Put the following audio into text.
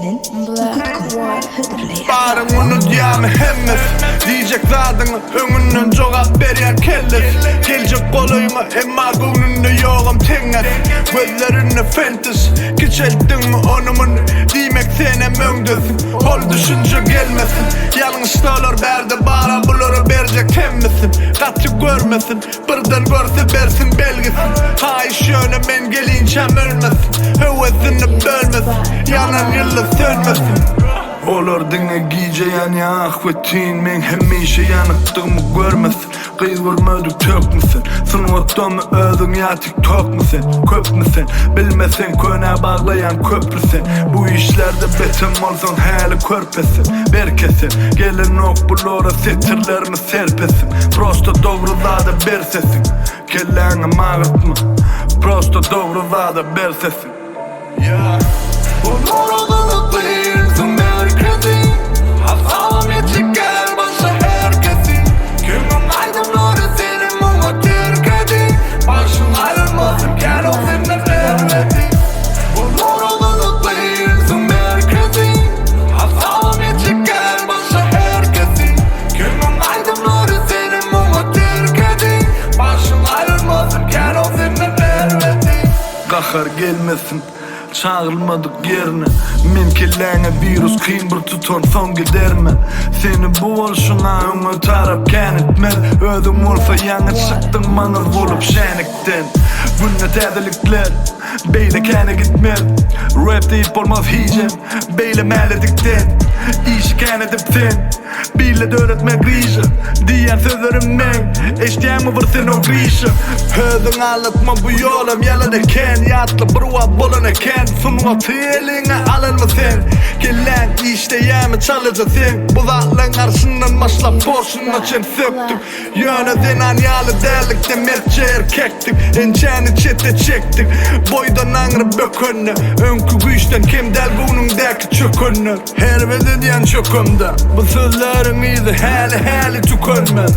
Selin Barın unutýamy hemmes diyecek zadyny öňünden jogap berýän kelles. Geljek golayma emma göwnünde ýogam teňes. Gözlerinde fentis geçeltdiňmi onumun diýmek sene möňdesin. Ol düşünje gelmesin. Ýalňyşlar berde bara bulary berjek temmesin. Gaçyk görmesin. Birden görse bersin belgisin. Haýyş ýöne men gelinçem ölmesin. Hewesini bölmesin. Yanan ýyldız sönmesin. Olar diňe giýjeýän ýahwettin men hemişe ýanykdygymy görmesin. Gyýgyrmadyk tökmesin. Sınwatdamy özüň ýatyk tökmesin. Köpmesin bilmesen köne baglayan köprüsen. Bu işlerde betim bolsaň häli körpesin. Berkesin gelin ok bulara setirlerimi serpesin. Prosto dogry zada bersesin. Kelläňe magytma. Prosto dogry zada bersesin. Yeah. Gahar gelmesin çağılmadık yerine. Men kelläňe virus kyn bir tutan son giderme. Seni bu bolşuna öňe tarap kenetmez. Özüň bolsa ýaňy çykdyň maňyr bolup şenekden. Günne täzelikler beýle kene gitmez. Rap diýip bolmaz hijem beýle mäledikden. İş kene dipden bile döretmek rişe diýen sözlerim men eşdäňmi bir sen o rişe. Özüň alytma bu ýolum ýalan eken. Ýatly bir wagt bolan eken. Sunwa teliňe alynma sen. Gelen işleýämi çalyja sen. Bu zatlaň arşyndan başlap boşuna çen söktük. Ýöne zenan ýaly derlikde mertçe erkekdik. Ençäni çete çekdik. Boydan aňry bökönne. Öňkü güýçden kim del bunuňdaky çökönne. Her diýen çökümde bu sözleriň izi häli tükönmez.